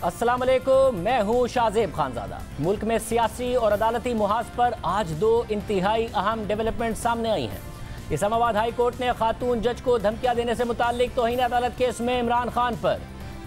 अस्सलाम वालेकुम, मैं हूं शाहजेब खानजादा। मुल्क में सियासी और अदालती मुहाज पर आज दो इंतहाई अहम डेवलपमेंट सामने आई हैं। इस्लामाबाद हाई कोर्ट ने खातून जज को धमकियां देने से मुताल्लिक तौहीन अदालत केस में इमरान खान पर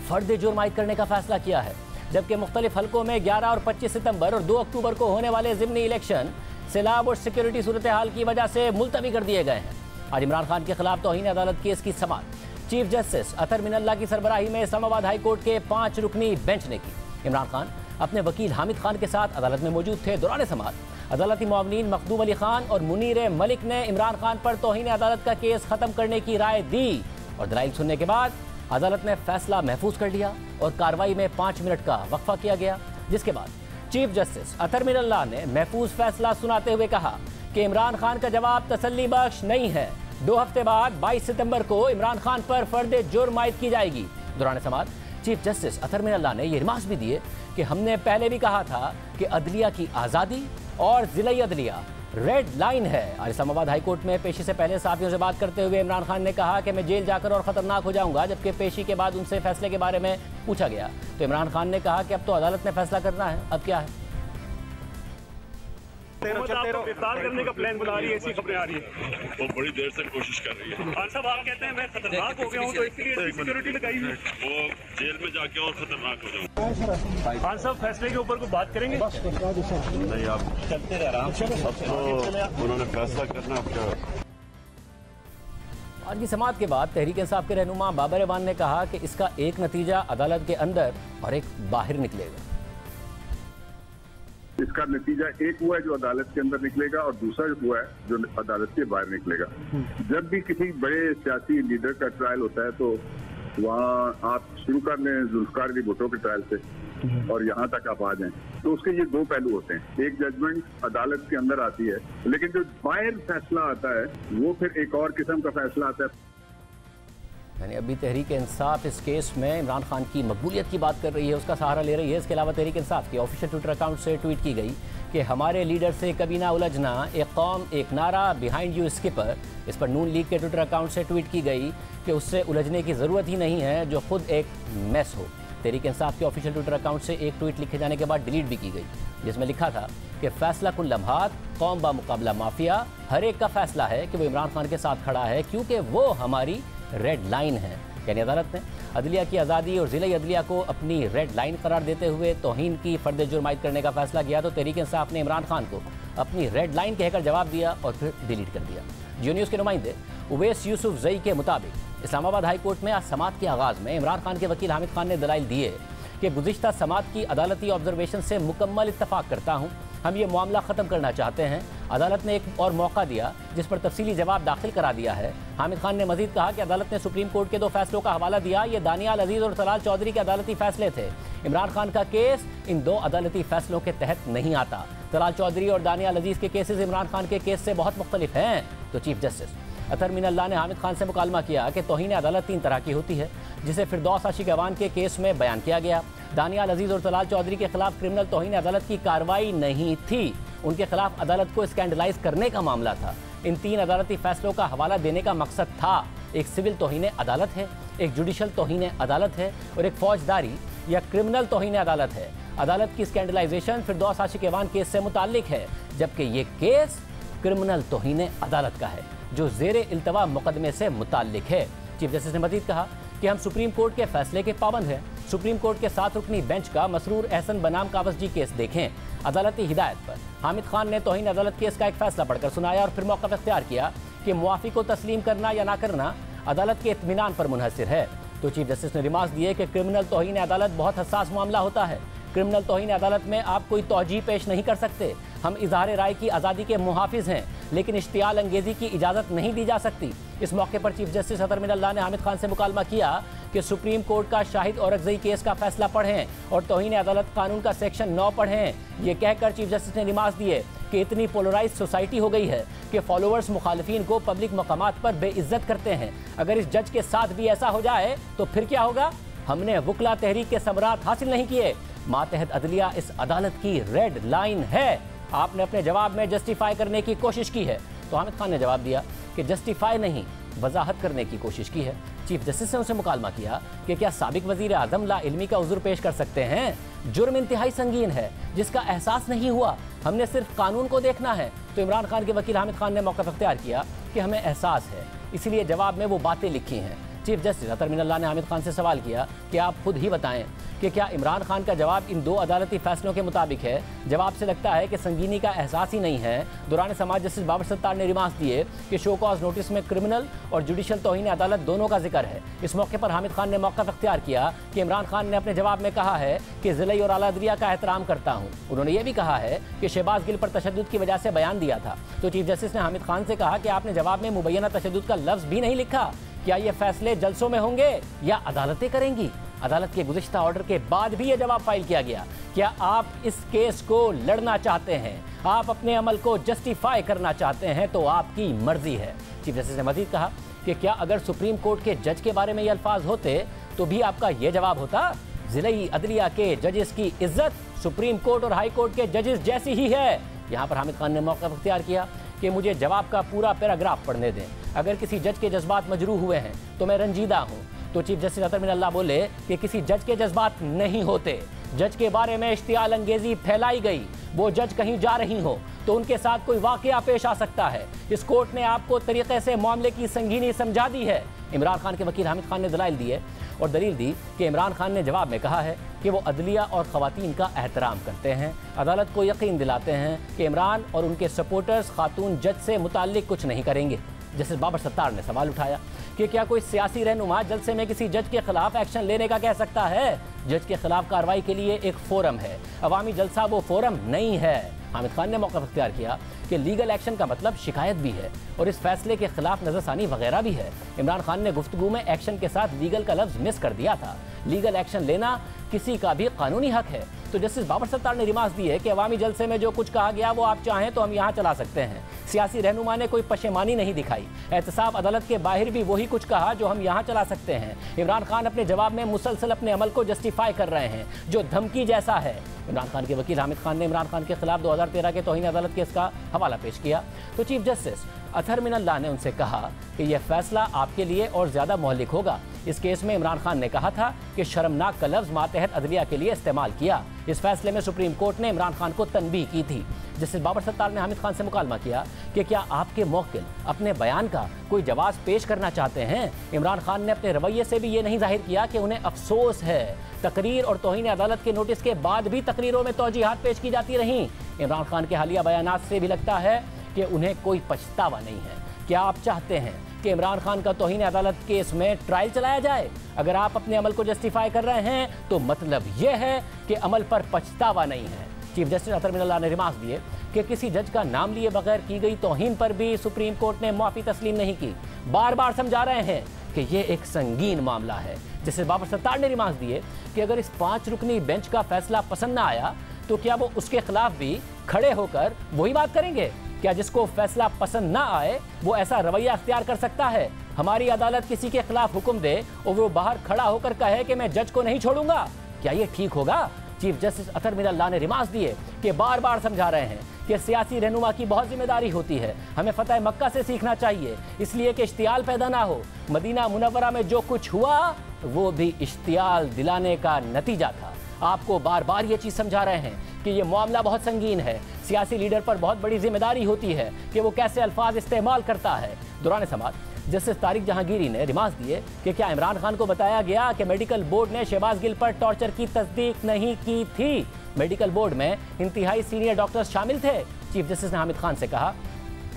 फर्द जुर्म आयद करने का फैसला किया है, जबकि मुख्तलिफ हलकों में 11 और 25 सितंबर और 2 अक्टूबर को होने वाले ज़िमनी इलेक्शन सैलाब और सिक्योरिटी सूरत हाल की वजह से मुलतवी कर दिए गए हैं। आज इमरान खान के खिलाफ तौहीन अदालत केस की समाअत चीफ जस्टिस अतर मिनल्ला की सरबराही में इस्लामाबाद हाई कोर्ट के 5 रुकनी बेंच ने की। इमरान खान अपने वकील हामिद खान के साथ अदालत में मौजूद थे। दौरान समाअत अदालती मुआवनीन मखदूम अली खान और मुनीर मलिक ने इमरान खान पर तौहीन अदालत का केस खत्म करने की राय दी और दलाइल सुनने के बाद अदालत ने फैसला महफूज कर लिया और कार्रवाई में 5 मिनट का वक्फा किया गया, जिसके बाद चीफ जस्टिस अतर मिनल्ला ने महफूज फैसला सुनाते हुए कहा कि इमरान खान का जवाब तसल्ली बख्श नहीं है। 2 हफ्ते बाद 22 सितंबर को इमरान खान पर फर्द जुर्म आयद की जाएगी। दौरान समाअत चीफ जस्टिस अतर मिनल्ला ने ये रिमार्क्स भी दिए कि हमने पहले भी कहा था कि अदलिया की आज़ादी और ज़िला अदलिया रेड लाइन है। और इस्लामाबाद हाई कोर्ट में पेशी से पहले साथियों से बात करते हुए इमरान खान ने कहा कि मैं जेल जाकर और ख़तरनाक हो जाऊंगा, जबकि पेशी के बाद उनसे फैसले के बारे में पूछा गया तो इमरान खान ने कहा कि अब तो अदालत ने फैसला करना है, अब क्या है। गिरफ्तार करने का प्लान बना रही है, ऐसी खबरें आ रही है। वो बड़ी देर से कोशिश कर रही है। खान साहब आप कहते हैं मैं खतरनाक हो गया हूँ तो इसके लिए सिक्योरिटी लगाई हुई है। वो जेल में जाके और खतरनाक हो जाऊंगा। खान साहब फैसले के ऊपर कोई बात करेंगे? नहीं, आप चलते रह रहा तो उन्होंने फैसला करना। आज की समाअत के बाद तहरीक इंसाफ के रहनुमा बाबर एवान ने कहा कि इसका एक नतीजा अदालत के अंदर और एक बाहर निकलेगा। इसका नतीजा एक हुआ है जो अदालत के अंदर निकलेगा और दूसरा हुआ है जो अदालत के बाहर निकलेगा। जब भी किसी बड़े सियासी लीडर का ट्रायल होता है तो वहाँ आप शुरू कर लें जुल्फकार अली भुट्टो के ट्रायल से और यहाँ तक आप आ जाएं तो उसके ये 2 पहलू होते हैं। एक जजमेंट अदालत के अंदर आती है, लेकिन जो बाहर फैसला आता है वो फिर एक और किस्म का फैसला आता है। यानी अभी तहरीक इंसाफ इस केस में इमरान खान की मकबूलियत की बात कर रही है, उसका सहारा ले रही है। इसके अलावा तहरीक इंसाफ के ऑफिशियल ट्विटर अकाउंट से ट्वीट की गई कि हमारे लीडर से कभी ना उलझना, एक कौम एक नारा, बिहाइंड यू स्किपर। इस पर नून लीग के ट्विटर अकाउंट से ट्वीट की गई कि उससे उलझने की ज़रूरत ही नहीं है, जो खुद एक मैस हो। तहरीक इंसाफ के ऑफिशियल ट्विटर अकाउंट से एक ट्वीट लिखे जाने के बाद डिलीट भी की गई, जिसमें लिखा था कि फैसला कुन लम्हात कौम बा मुकाबला माफिया, हर एक का फैसला है कि वो इमरान खान के साथ खड़ा है क्योंकि वो हमारी रेड लाइन है। यानी अदालत ने अदलिया की आज़ादी और ज़िला अदलिया को अपनी रेड लाइन करार देते हुए तौहीन की फर्द जुर्म आयद करने का फैसला किया तो तहरीक इंसाफ ने इमरान खान को अपनी रेड लाइन कहकर जवाब दिया और फिर डिलीट कर दिया। जियो न्यूज़ के नुमाइंदे उवैस यूसुफ जई के मुताबिक इस्लामाबाद हाई कोर्ट में आज समाअत के आगाज़ में इमरान खान के वकील हामिद खान ने दलाइल दिए कि गुज़िश्ता समाअत की अदालती ऑब्जर्वेशन से मुकम्मल इत्तफाक करता हूँ, हम ये मामला ख़त्म करना चाहते हैं। अदालत ने एक और मौका दिया जिस पर तफसीली जवाब दाखिल करा दिया है। हामिद खान ने मजीद कहा कि अदालत ने सुप्रीम कोर्ट के 2 फैसलों का हवाला दिया, ये दानियाल अजीज़ और तलाल चौधरी के अदालती फैसले थे। इमरान खान का केस इन 2 अदालती फैसलों के तहत नहीं आता। तलाल चौधरी और दानियाल अजीज़ के केसेस इमरान खान के केस से बहुत मुख्तलिफ हैं। तो चीफ जस्टिस अतर मिनल्ला ने हामिद खान से मुकालमा किया कि तौहीन अदालत 3 तरह की होती है, जिसे फिरदौस आशिक अवान के केस में बयान किया गया। दानियाल अजीज़ और तलाल चौधरी के खिलाफ क्रिमिनल तौहीन अदालत की कार्रवाई नहीं थी, उनके खिलाफ अदालत को स्कैंडलाइज करने का मामला था। इन 3 अदालती फैसलों का हवाला देने का मकसद था, एक सिविल तौहीन अदालत है, एक जुडिशल तौहीन अदालत है और एक फौजदारी या क्रिमिनल तौहीन अदालत है। अदालत की स्कैंडलाइजेशन फिरदौस आशिक अवान केस से मुताल्लिक है, जबकि ये केस क्रिमिनल तौहीन अदालत का है जो ज़ेरे इल्तवा मुकदमे से मुताल्लिक है। चीफ जस्टिस ने मजीद कहा कि हम सुप्रीम कोर्ट के फैसले के पाबंद हैं। सुप्रीम कोर्ट के 7 रुकनी बेंच का मसरूर एहसन बनाम कावसजी केस देखें। अदालती हिदायत पर हामिद खान ने तौहीन अदालत केस का एक फैसला पढ़कर सुनाया और फिर मौक़िफ़ इख्तियार किया कि मुआफ़ी को तस्लीम करना या ना करना अदालत के इत्मीनान पर मुनहसिर है। तो चीफ जस्टिस ने रिमार्क्स दिए कि क्रिमिनल तौहीन अदालत बहुत हसास मामला होता है। क्रिमिनल तौहीन अदालत में आप कोई तौजीह पेश नहीं कर सकते। हम इजहार राय की आज़ादी के मुहाफिज हैं, लेकिन इश्तियाल अंगेज़ी की इजाज़त नहीं दी जा सकती। इस मौके पर चीफ जस्टिस अतर मिनल्ला ने हामिद खान से मुकालमा किया कि सुप्रीम कोर्ट का शाहिद औरकज़ई केस का फैसला पढ़ें और तौहीन अदालत कानून का सेक्शन 9 पढ़ें। ये कहकर चीफ जस्टिस ने रिमार्क्स दिए कि इतनी पोलराइज सोसाइटी हो गई है कि फॉलोअर्स मुखालिफिन को पब्लिक मकामात पर बेइज्जत करते हैं। अगर इस जज के साथ भी ऐसा हो जाए तो फिर क्या होगा? हमने वकला तहरीक के समरात हासिल नहीं किए। मातहत अदलिया इस अदालत की रेड लाइन है। आपने अपने जवाब में जस्टिफाई करने की कोशिश की है। तो हामिद खान ने जवाब दिया कि जस्टिफाई नहीं, वजाहत करने की कोशिश की है। चीफ जस्टिस ने उनसे मुकालमा किया कि क्या साबिक वजीर आजम ला इल्मी का उज़्र पेश कर सकते हैं? जुर्म इंतहाई संगीन है जिसका एहसास नहीं हुआ, हमने सिर्फ कानून को देखना है। तो इमरान खान के वकील हामिद खान ने मौक़िफ़ इख्तियार किया कि हमें एहसास है, इसीलिए जवाब में वो बातें लिखी हैं। चीफ जस्टिस अतर मिनल्लाह ने हामिद खान से सवाल किया कि आप खुद ही बताएं कि क्या इमरान खान का जवाब इन 2 अदालती फैसलों के मुताबिक है? जवाब से लगता है कि संगीनी का एहसास ही नहीं है। दौरान समाज जस्टिस बाबर सत्तार ने रिमार्क्स दिए कि शो कॉज नोटिस में क्रिमिनल और जुडिशल तौहीन अदालत दोनों का जिक्र है। इस मौके पर हामिद खान ने मौक़िफ़ इख्तियार किया कि इमरान खान ने अपने जवाब में कहा है कि ज़िलई और आला अदलिया का एहतराम करता हूँ। उन्होंने ये भी कहा है कि शहबाज गिल पर तशद्दुद की वजह से बयान दिया था। तो चीफ जस्टिस ने हामिद खान से कहा कि आपने जवाब में मुबैना तशद्दुद का लफ्ज़ भी नहीं लिखा। क्या ये फैसले जल्सों में होंगे या अदालतें करेंगी? अदालत के गुज़िश्ता ऑर्डर के बाद भी ये जवाब फाइल किया गया। क्या आप इस केस को लड़ना चाहते हैं, आप अपने अमल को जस्टिफाई करना चाहते हैं, तो आपकी मर्जी है। चीफ जस्टिस ने मजीद कहा कि क्या अगर सुप्रीम कोर्ट के जज के बारे में ये अल्फाज होते तो भी आपका ये जवाब होता? ज़िलई अदलिया के जजेस की इज्जत सुप्रीम कोर्ट और हाई कोर्ट के जजेस जैसी ही है। यहाँ पर हामिद खान ने मौक़िफ़ इख्तियार किया कि मुझे जवाब का पूरा पैराग्राफ पढ़ने दें। अगर किसी जज के जज्बात मजरूह हुए हैं तो मैं रंजीदा हूँ। तो चीफ जस्टिस अतर मिनल्लाह बोले कि किसी जज के जज्बात नहीं होते। जज के बारे में इश्तियाल अंगेजी फैलाई गई, वो जज कहीं जा रही हो तो उनके साथ कोई वाक़या पेश आ सकता है। इस कोर्ट ने आपको तरीक़े से मामले की संगीनी समझा दी है। इमरान खान के वकील हामिद खान ने दलाइल दिए और दलील दी कि इमरान खान ने जवाब में कहा है कि वो अदलिया और ख़वातीन का एहतराम करते हैं, अदालत को यकीन दिलाते हैं कि इमरान और उनके सपोर्टर्स खातून जज से मुताल्लिक कुछ नहीं करेंगे। जस्टिस बाबर सत्तार ने सवाल उठाया कि क्या कोई सियासी रहनुमा जलसे में किसी जज के खिलाफ एक्शन लेने का कह सकता है? जज के खिलाफ कार्रवाई के लिए एक फोरम है, अवामी जलसा वो फोरम नहीं है। हामिद खान ने मौक़िफ़ इख्तियार किया कि लीगल एक्शन का मतलब शिकायत भी है और इस फैसले के खिलाफ नज़रसानी वगैरह भी है। इमरान खान ने गुफ्तगू में एक्शन के साथ लीगल का लफ्ज़ मिस कर दिया था। लीगल एक्शन लेना किसी का भी कानूनी हक है। तो जस्टिस बाबर सत्तार ने रिमार्क्स दी है कि अवामी जलसे में जो कुछ कहा गया वो आप चाहें तो हम यहाँ चला सकते हैं। सियासी रहनुमा ने कोई पशेमानी नहीं दिखाई। एहतसाब अदालत के बाहर भी वही कुछ कहा जो हम यहाँ चला सकते हैं। इमरान खान अपने जवाब में मुसलसल अपने अमल को जस्टिफाई कर रहे हैं जो धमकी जैसा है। इमरान खान के वकील हामिद खान ने इमरान खान के खिलाफ 2013 के तौहीन अदालत केस का हवाला पेश किया। तो चीफ जस्टिस अतर मिनल्लाह ने उनसे कहा कि यह फैसला आपके लिए और ज़्यादा मोहलिक होगा। इस केस में इमरान खान ने कहा था कि शर्मनाक का लफ्ज़ मातहत अदलिया के लिए इस्तेमाल किया। इस फैसले में सुप्रीम कोर्ट ने इमरान खान को तनबीह की थी। जस्टिस बाबर सत्तार ने हामिद खान से मुकालमा किया कि क्या आपके मौकिल अपने बयान का कोई जवाब पेश करना चाहते हैं? इमरान खान ने अपने रवैये से भी ये नहीं जाहिर किया कि उन्हें अफसोस है। तकरीर और तौहीन अदालत के नोटिस के बाद भी तकरीरों में तौजीहात पेश की जाती रहीं। इमरान खान के हालिया बयानात से भी लगता है कि उन्हें कोई पछतावा नहीं है। क्या आप चाहते हैं कि इमरान खान का तौहीन अदालत केस में ट्रायल चलाया जाए? अगर आप अपने अमल को जस्टिफाई कर रहे हैं तो मतलब यह है कि अमल पर पछतावा नहीं है। चीफ जस्टिस अतर मिनल्लाह ने रिमार्क्स दिए कि किसी जज का नाम लिए बगैर की गई तौहीन पर भी सुप्रीम कोर्ट ने माफ़ी तस्लीम नहीं की। बार बार समझा रहे हैं कि यह एक संगीन मामला है। जस्टिस बाबर सत्तार ने रिमार्क्स दिए कि अगर इस 5 रुकनी बेंच का फैसला पसंद ना आया तो क्या वो उसके खिलाफ भी खड़े होकर वही बात करेंगे? क्या जिसको फैसला पसंद ना आए वो ऐसा रवैया अख्तियार कर सकता है? हमारी अदालत किसी के खिलाफ हुक्म दे और वो बाहर खड़ा होकर कहे कि मैं जज को नहीं छोड़ूंगा, क्या ये ठीक होगा? चीफ जस्टिस अतर मिनल्लाह ने रिमार्क्स दिए कि बार बार समझा रहे हैं कि सियासी रहनुमा की बहुत जिम्मेदारी होती है। हमें फतह मक्का से सीखना चाहिए, इसलिए कि इश्तियाल पैदा ना हो। मदीना मुनव्वरा में जो कुछ हुआ वो भी इश्तियाल दिलाने का नतीजा था। आपको बार बार ये चीज़ समझा रहे हैं कि ये मामला बहुत संगीन है। सियासी लीडर पर बहुत बड़ी जिम्मेदारी होती है कि वो कैसे अल्फाज इस्तेमाल करता है। दौरान समात जस्टिस तारिक जहांगीरी ने रिमार्क्स दिए कि क्या इमरान खान को बताया गया कि मेडिकल बोर्ड ने शहबाज गिल पर टॉर्चर की तस्दीक नहीं की थी? मेडिकल बोर्ड में इंतहाई सीनियर डॉक्टर्स शामिल थे। चीफ जस्टिस ने हामिद खान से कहा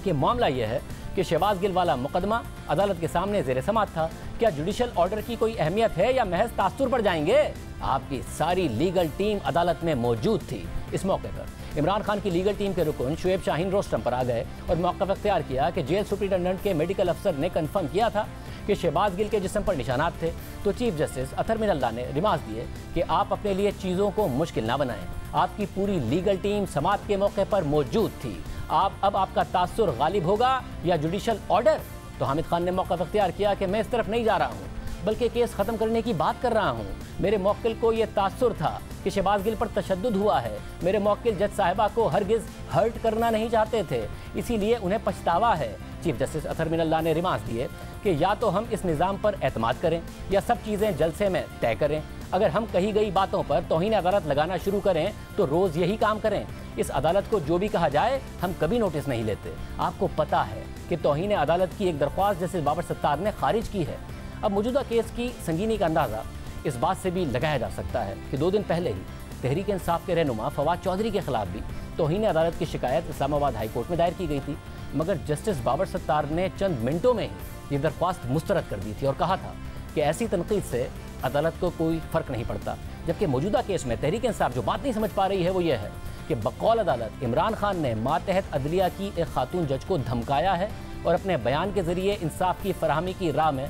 कि मामला यह है कि शहबाज गिल वाला मुकदमा अदालत के सामने ज़ेर समाअत था। क्या जुडिशल ऑर्डर की कोई अहमियत है या महज तासुर पर जाएंगे? आपकी सारी लीगल टीम अदालत में मौजूद थी। इस मौके पर इमरान खान की लीगल टीम के रुकन शुएब शाहीन रोस्टम पर आ गए और मौक़िफ़ इख्तियार किया कि जेल सुप्रिटेंडेंट के मेडिकल अफसर ने कन्फर्म किया था कि शहबाज गिल के जिस्म पर निशानात थे। तो चीफ जस्टिस अतर मिनल्लाह ने रिमार्क्स दिए कि आप अपने लिए चीज़ों को मुश्किल ना बनाएं। आपकी पूरी लीगल टीम समाअत के मौके पर मौजूद थी। अब आपका तासुर गालिब होगा या जुडिशल ऑर्डर? तो हामिद खान ने मौक़िफ़ इख्तियार किया कि मैं इस तरफ नहीं जा रहा हूँ। बल्कि केस ख़त्म करने की बात कर रहा हूँ। मेरे मौक्किल को ये तासुर था कि शहबाज गिल पर तशद्दुद हुआ है। मेरे मौक्किल जज साहिबा को हरगिज़ हर्ट करना नहीं चाहते थे, इसीलिए उन्हें पछतावा है। चीफ जस्टिस अतहर मिनल्लाह ने रिमार्क दिए कि या तो हम इस निज़ाम पर एतमाद करें या सब चीज़ें जलसे में तय करें। अगर हम कही गई बातों पर तौहीन अदालत लगाना शुरू करें तो रोज़ यही काम करें। इस अदालत को जो भी कहा जाए हम कभी नोटिस नहीं लेते। आपको पता है कि तौहीन अदालत की एक दरख्वास्त जस्टिस बाबर सत्तार ने खारिज की है। अब मौजूदा केस की संगीनी का अंदाज़ा इस बात से भी लगाया जा सकता है कि 2 दिन पहले ही तहरीक इंसाफ के रहनुमा फवाद चौधरी के खिलाफ भी तौहीन अदालत की शिकायत इस्लामाबाद हाई कोर्ट में दायर की गई थी, मगर जस्टिस बाबर सत्तार ने चंद मिनटों में ही ये दरख्वास्त मुस्तरद कर दी थी और कहा था कि ऐसी तनकीद से अदालत को कोई फ़र्क नहीं पड़ता। जबकि मौजूदा केस में तहरीक इंसाफ जो बात नहीं समझ पा रही है वो ये है कि बकौल अदालत इमरान खान ने मातहत अदलिया की एक खातून जज को धमकाया है और अपने बयान के ज़रिए इंसाफ की फराहमी की राह में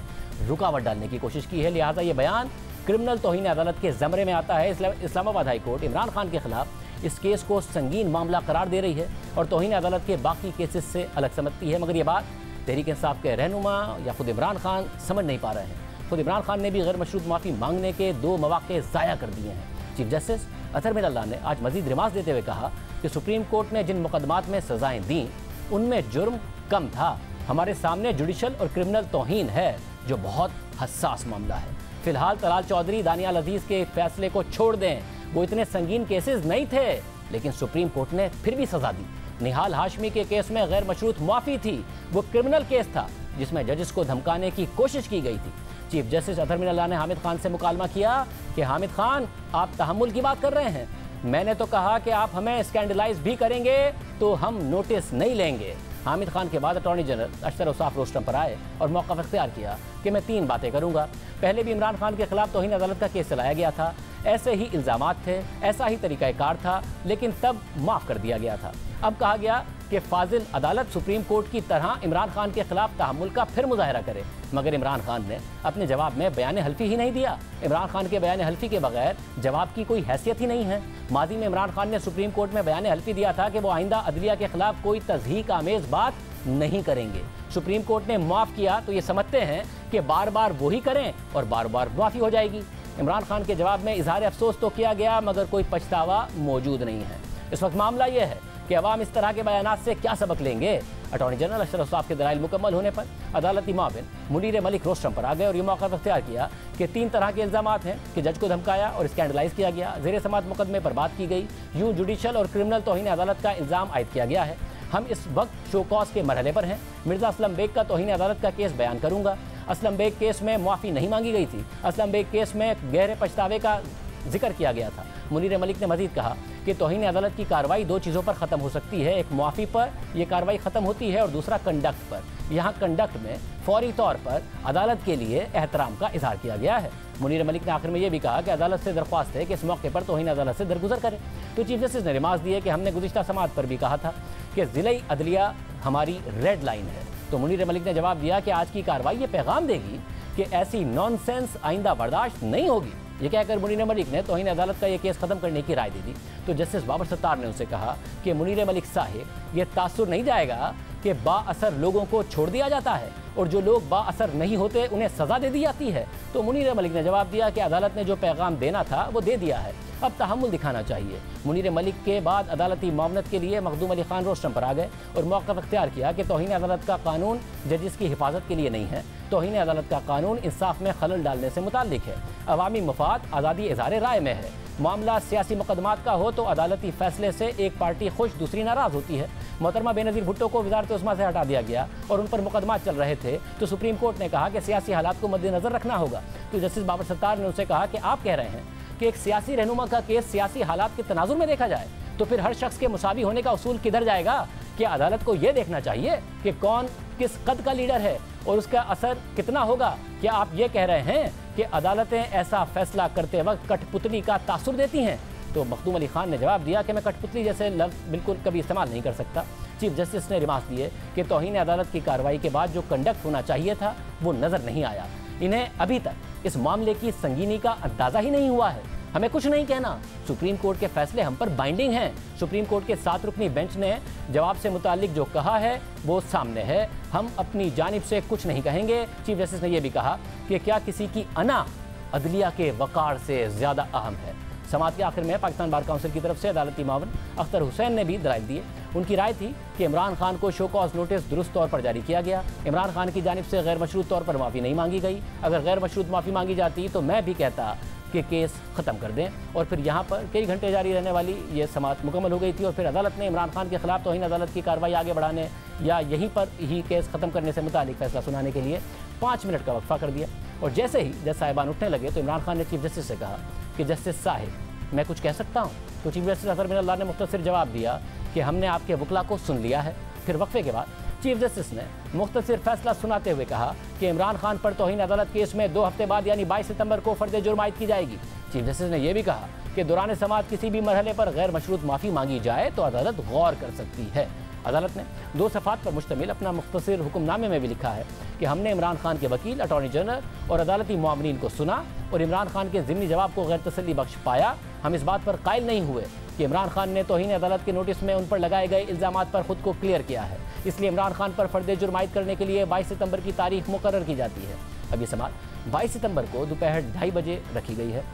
रुकावट डालने की कोशिश की है। लिहाजा ये बयान क्रिमिनल तौहीन अदालत के ज़मरे में आता है। इस्लामाबाद हाई कोर्ट इमरान खान के खिलाफ इस केस को संगीन मामला करार दे रही है और तौहीन अदालत के बाकी केसेस से अलग समझती है, मगर ये बात तहरीक इंसाफ के रहनुमा या खुद इमरान खान समझ नहीं पा रहे हैं। खुद इमरान खान ने भी गैर मशरूत माफ़ी मांगने के 2 मौके ज़ाया कर दिए हैं। चीफ जस्टिस अतहर मिनल्लाह ने आज मजीद रिमार्क देते हुए कहा कि सुप्रीम कोर्ट ने जिन मुकदमात में सज़ाएँ दी उनमें जुर्म कम था। हमारे सामने जुडिशल और क्रिमिनल तौहीन है जो बहुत हसास मामला है। फिलहाल तलाल चौधरी दानियाल अजीज़ के फैसले को छोड़ दें, वो इतने संगीन केसेस नहीं थे, लेकिन सुप्रीम कोर्ट ने फिर भी सज़ा दी। निहाल हाशमी के केस में गैर मशरूत माफ़ी थी, वो क्रिमिनल केस था जिसमें जजेस को धमकाने की कोशिश की गई थी। चीफ जस्टिस अतहर मिनल्लाह ने हामिद खान से मुकालमा किया कि हामिद खान आप तहम्मुल की बात कर रहे हैं, मैंने तो कहा कि आप हमें स्कैंडलाइज भी करेंगे तो हम नोटिस नहीं लेंगे। हामिद खान के बाद अटॉर्नी जनरल अशतर औसाफ रोस्टम पर आए और मौक़िफ़ इख्तियार किया कि मैं 3 बातें करूंगा। पहले भी इमरान खान के खिलाफ तौहीन अदालत का केस चलाया गया था, ऐसे ही इल्ज़ामात थे, ऐसा ही तरीक़ाकार था, लेकिन तब माफ़ कर दिया गया था। अब कहा गया कि फाजिल अदालत सुप्रीम कोर्ट की तरह इमरान खान के खिलाफ तहम्मुल का फिर मुज़ाहरा करे, मगर इमरान खान ने अपने जवाब में बयान हल्फी ही नहीं दिया। इमरान खान के बयान हल्फी के बगैर जवाब की कोई हैसियत ही नहीं है। माजी में इमरान खान ने सुप्रीम कोर्ट में बयान हल्फी दिया था कि वो आइंदा अदलिया के खिलाफ कोई तज़हीक आमेज़ बात नहीं करेंगे। सुप्रीम कोर्ट ने माफ़ किया तो ये समझते हैं कि बार बार वही करें और बार बार माफ़ी हो जाएगी। इमरान खान के जवाब में इजहार अफसोस तो किया गया, मगर कोई पछतावा मौजूद नहीं है। इस वक्त मामला यह है कि अवाम इस तरह के बयानात से क्या सबक लेंगे। अटॉर्नी जनरल अशतर औसाफ के दलाइल मुकम्मल होने पर अदालती माविन मुनीर मलिक रोस्टम पर आ गए और ये मौक़िफ़ इख्तियार किया कि 3 तरह के इल्ज़ामात हैं कि जज को धमकाया और स्कैंडलाइज किया गया, ज़ेर समात मुकदमे पर बात की गई, यूँ जुडिशल और क्रिमिनल तौहीन अदालत का इल्ज़ाम आयद किया गया है। हम इस वक्त शो कॉज के मरहले पर हैं। मिर्ज़ा असलम बेग का तौहीन अदालत का केस बयान करूँगा। असलम बेग केस में माफ़ी नहीं मांगी गई थी। असलम बेग केस में गहरे पछतावे का जिक्र किया गया था। मुनीर मलिक ने मजीद कहा कि तौहीन अदालत की कार्रवाई 2 चीज़ों पर ख़त्म हो सकती है, एक मुआफ़ी पर यह कार्रवाई ख़त्म होती है और दूसरा कंडक्ट पर। यहाँ कंडक्ट में फौरी तौर पर अदालत के लिए एहतराम का इजहार किया गया है। मुनीर मलिक ने आखिर में यह भी कहा कि अदालत से दरख्वास्त है कि इस मौके पर तौहीन अदालत से दरगुजर करें। तो चीफ जस्टिस ने रिमार्क दिए कि हमने गुज़िश्ता समाअत पर भी कहा था कि ज़िले अदलिया हमारी रेड लाइन है। तो मुनीर मलिक ने जवाब दिया कि आज की कार्रवाई ये पैगाम देगी कि ऐसी नॉनसेंस आइंदा बर्दाश्त नहीं होगी। ये कहकर मुनीर मलिक ने तौहीन अदालत का ये केस ख़त्म करने की राय दे दी। तो जस्टिस बाबर सत्तार ने उनसे कहा कि मुनीर मलिक साहिब, ये तासुर नहीं जाएगा कि बाअसर लोगों को छोड़ दिया जाता है और जो लोग बाअसर नहीं होते उन्हें सज़ा दे दी जाती है। तो मुनीर मलिक ने जवाब दिया कि अदालत ने जो पैगाम देना था वो दे दिया है, अब तहम्मुल दिखाना चाहिए। मुनीर मलिक के बाद अदालती मामलत के लिए मखदूम अली खान रोस्टम पर आ गए और मौक़िफ़ इख्तियार किया कि तौहीन अदालत का कानून जजिस की हिफाजत के लिए नहीं है। तौहीन अदालत का कानून इंसाफ में खलल डालने से मुताल्लिक है। अवामी मफाद आज़ादी इज़हार राय में है। मामला सियासी मुकदमात का हो तो अदालती फैसले से एक पार्टी खुश दूसरी नाराज़ होती है। मोहतरमा बेनज़ीर भुट्टो को वज़ारत उस्मा से हटा दिया गया और उन पर मुकदमात चल रहे थे तो सुप्रीम कोर्ट ने कहा कि सियासी हालात को मद्देनज़र रखना होगा। तो जस्टिस बाबर सत्तार ने उनसे कहा कि आप कह रहे हैं कि एक सियासी रहनुमा का केस सियासी हालात के तनाजुर में देखा जाए तो फिर हर शख्स के मुसावी होने का उसूल किधर जाएगा? क्या अदालत को यह देखना चाहिए कि कौन किस कद का लीडर है और उसका असर कितना होगा? क्या आप ये कह रहे हैं कि अदालतें ऐसा फैसला करते वक्त कठपुतली का तासुर देती हैं? तो मखदूम अली खान ने जवाब दिया कि मैं कठपुतली जैसे लफ्ज़ बिल्कुल कभी इस्तेमाल नहीं कर सकता। चीफ जस्टिस ने रिमार्क दिए कि तौहीन अदालत की कार्रवाई के बाद जो कंडक्ट होना चाहिए था वो नज़र नहीं आया। इन्हें अभी तक इस मामले की संगीनी का अंदाज़ा ही नहीं हुआ है। हमें कुछ नहीं कहना, सुप्रीम कोर्ट के फैसले हम पर बाइंडिंग हैं। सुप्रीम कोर्ट के 7 रुकनी बेंच ने जवाब से मुतालिक जो कहा है वो सामने है, हम अपनी जानिब से कुछ नहीं कहेंगे। चीफ जस्टिस ने यह भी कहा कि क्या किसी की अना अदलिया के वक़ार से ज़्यादा अहम है। समाअत के आखिर में पाकिस्तान बार काउंसिल की तरफ से अदालती मावन अख्तर हुसैन ने भी दलाइल दिए। उनकी राय थी कि इमरान खान को शो कॉज नोटिस दुरुस्त तौर पर जारी किया गया। इमरान खान की जानिब से गैर मशरूत तौर पर माफ़ी नहीं मांगी गई। अगर गैर मशरूत माफ़ी मांगी जाती तो मैं भी कहता कि केस ख़त्म कर दें। और फिर यहाँ पर कई घंटे जारी रहने वाली ये समाअत मुकम्मल हो गई थी और फिर अदालत ने इमरान खान के खिलाफ तौहीन अदालत की कार्रवाई आगे बढ़ाने या यहीं पर ही केस ख़त्म करने से मुतालिक फैसला सुनाने के लिए 5 मिनट का वक्फा कर दिया। और जैसे ही जज साहिबान उठने लगे तो इमरान खान ने चीफ जस्टिस से कहा कि जस्टिस साहिब मैं कुछ कह सकता हूँ। तो चीफ जस्टिस अजहर मिनल्लाह ने मुख्तसर जवाब दिया कि हमने आपके वकला को सुन लिया है। फिर वक्फे के बाद चीफ जस्टिस ने मुख्तसर फैसला सुनाते हुए कहा कि इमरान खान पर तौहीन अदालत केस में 2 हफ्ते बाद यानी 22 सितंबर को फर्द जुर्म आयद की जाएगी। चीफ जस्टिस ने यह भी कहा कि दौरान समाअत किसी भी मरहले पर गैर मशरूत माफ़ी मांगी जाए तो अदालत गौर कर सकती है। अदालत ने 2 सफ़ात पर मुश्तमिल अपना मुख्तसर हुक्मनामे में भी लिखा है कि हमने इमरान खान के वकील, अटॉर्नी जनरल और अदालती मामलीन को सुना और इमरान खान के ज़िमनी जवाब को गैर तसल्ली बख्श पाया। हम इस बात पर कायल नहीं हुए कि इमरान खान ने तौहीन अदालत के नोटिस में उन पर लगाए गए इल्ज़ामात पर खुद को क्लियर किया है, इसलिए इमरान खान पर फर्द जुर्म आयद करने के लिए 22 सितंबर की तारीख मुकर्रर की जाती है। अब ये समाअत 22 सितंबर को दोपहर 2:30 बजे रखी गई है।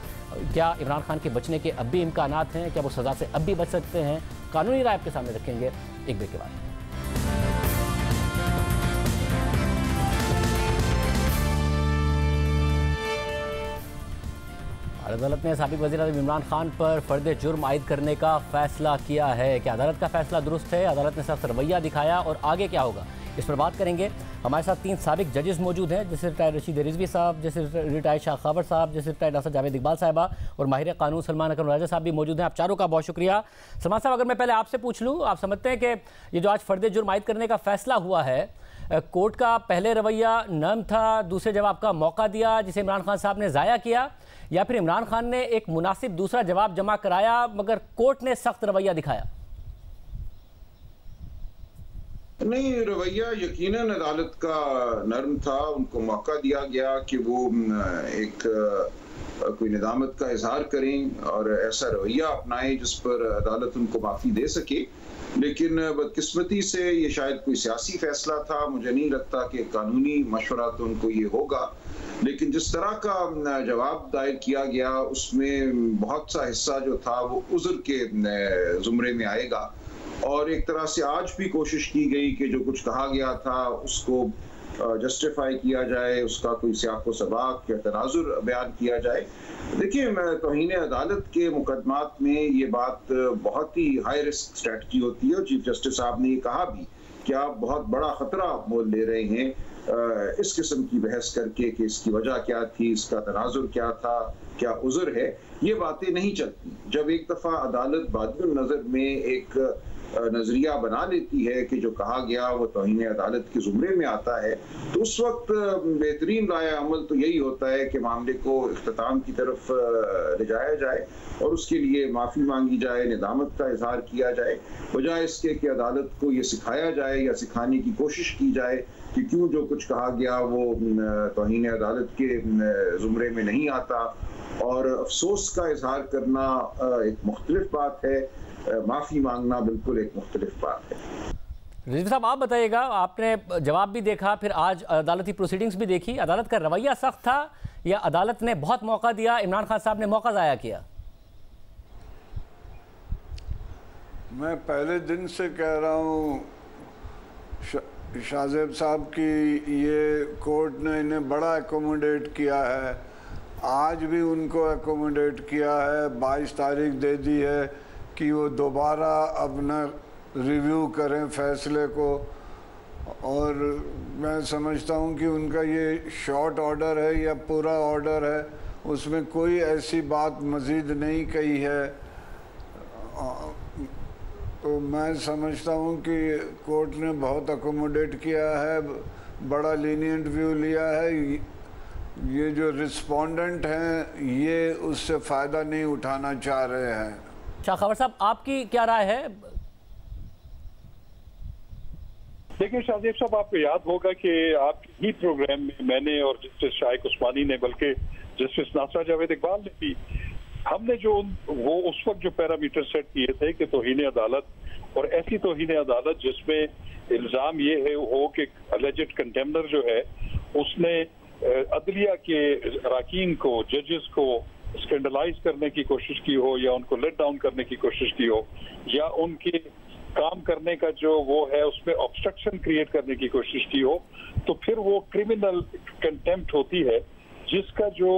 क्या इमरान खान के बचने के अब भी इम्कानात हैं? क्या वो सज़ा से अब भी बच सकते हैं? कानूनी राय आपके सामने रखेंगे एक ब्रेक के बाद। अदालत ने साबिक वज़ीर-ए-आज़म इमरान खान पर फर्द जुर्म आयद करने का फैसला किया है। क्या अदालत का फैसला दुरुस्त है? अदालत ने सख्त रवैया दिखाया और आगे क्या होगा, इस पर बात करेंगे। हमारे साथ 3 साबिक जजेस मौजूद हैं, जैसे रिटायर्ड रशीद रिजवी साहब, जैसे रिटायर्ड शाह खावर साहब, जैसे रिटायर्ड डॉक्टर जावेद इकबाल साहिबा और माहिर कानून सलमान अकरम राजा साहब भी मौजूद हैं। आप चारों का बहुत शुक्रिया। सलमान साहब, अगर मैं पहले आपसे पूछ लूँ, आप समझते हैं कि ये जो आज फर्द जुर्म आयद करने का फैसला हुआ है, कोर्ट का पहले रवैया नरम था, दूसरे जवाब का मौका दिया जिसे इमरान खान साहब ने ज़ाया किया, या फिर इमरान खान ने एक मुनासिब दूसरा जवाब जमा कराया मगर कोर्ट ने सख्त रवैया दिखाया? नहीं, रवैया यकीनन अदालत का नरम था। उनको मौका दिया गया कि वो एक कोई निदामत का इजहार करें और ऐसा रवैया अपनाएं जिस पर अदालत उनको माफ़ी दे सके। लेकिन बदकिस्मती से ये शायद कोई सियासी फैसला था। मुझे नहीं लगता कि कानूनी मशवरा तो उनको ये होगा, लेकिन जिस तरह का जवाब दायर किया गया उसमें बहुत सा हिस्सा जो था वो उज़्र के ज़ुमरे में आएगा। और एक तरह से आज भी कोशिश की गई कि जो कुछ कहा गया था उसको जस्टिफाई किया जाए, उसका कोई सियाक़ व सबाक़ या तनाजुर बयान किया जाए। देखिए, मैं तौहीन अदालत के मुकदमात में ये बात बहुत ही हाई रिस्क स्ट्रेटजी होती है और चीफ जस्टिस साहब ने ये कहा भी कि आप बहुत बड़ा ख़तरा मोल ले रहे हैं इस किस्म की बहस करके कि इसकी वजह क्या थी, इसका तनाजुर क्या था, क्या उज़्र है। ये बातें नहीं चलती। जब एक दफ़ा अदालत बादिल नज़र में एक नजरिया बना लेती है कि जो कहा गया वो तौहीन अदालत के जुमरे में आता है, तो उस वक्त बेहतरीन राय अमल तो यही होता है कि मामले को इख्तिताम की तरफ ले जाया जाए और उसके लिए माफ़ी मांगी जाए, निदामत का इजहार किया जाए, बजाय इसके कि अदालत को ये सिखाया जाए या सिखाने की कोशिश की जाए कि क्यों जो कुछ कहा गया वो तौहीन अदालत के जुमरे में नहीं आता। और अफसोस का इजहार करना एक मुख्तलिफ बात है, माफ़ी मांगना बिल्कुल एक मुख्तलिफ बात है। रिजवी साहब, आप बताइएगा, आपने जवाब भी देखा, फिर आज अदालती प्रोसीडिंग्स भी देखी, अदालत का रवैया सख्त था या अदालत ने बहुत मौका दिया, इमरान खान साहब ने मौका ज़ाया किया? मैं पहले दिन से कह रहा हूँ शाहजेब साहब की ये कोर्ट ने इन्हें बड़ा एकोमोडेट किया है, आज भी उनको एकोमोडेट किया है। 22 तारीख दे दी है कि वो दोबारा अपना रिव्यू करें फैसले को, और मैं समझता हूँ कि उनका ये शॉर्ट ऑर्डर है या पूरा ऑर्डर है, उसमें कोई ऐसी बात मज़ीद नहीं कही है। तो मैं समझता हूँ कि कोर्ट ने बहुत अकोमोडेट किया है, बड़ा लीनियंट व्यू लिया है। ये जो रिस्पोंडेंट हैं ये उससे फ़ायदा नहीं उठाना चाह रहे हैं। शाह खावर साहब, आपकी क्या राय है? देखिए शाहजेब साहब, आपको याद होगा कि आपके ही प्रोग्राम में मैंने और जस्टिस शाइक उस्मानी ने, बल्कि जस्टिस नासरा जावेद इकबाल ने भी हमने जो वो उस वक्त जो पैरामीटर सेट किए थे कि तौहीन अदालत, और ऐसी तौहीन अदालत जिसमें इल्जाम ये है हो कि अलेजेड कंटेम्नर जो है उसने अदलिया के अरकान को, जजेस को स्कैंडलाइज करने की कोशिश की हो, या उनको लेट डाउन करने की कोशिश की हो, या उनके काम करने का जो वो है उसमें ऑब्स्ट्रक्शन क्रिएट करने की कोशिश की हो, तो फिर वो क्रिमिनल कंटेम्प्ट होती है, जिसका जो